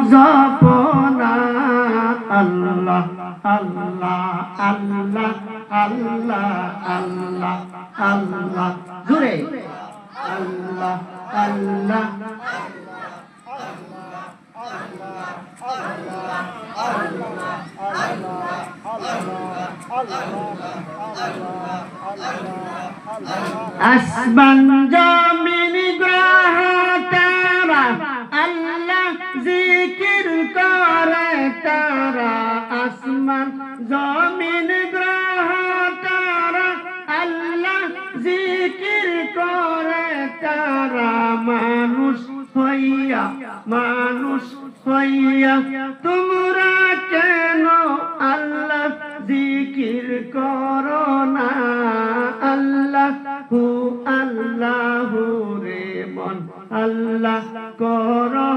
জপনা আল্লাহ আল্লাহ আল্লাহ আল্লাহ আল্লাহ আল্লাহ জোরে আল্লাহ আল্লাহ আসমান জমিন গ্রহ তারা আল্লাহ জিকির করে তারা আসমান জমিন গ্রহ তারা আল্লাহ জিকির করে তারা মানুষ হইয়া তোমরা কেন আল্লাহ জিকির করো না আল্লাহু রে মন আল্লাহ করো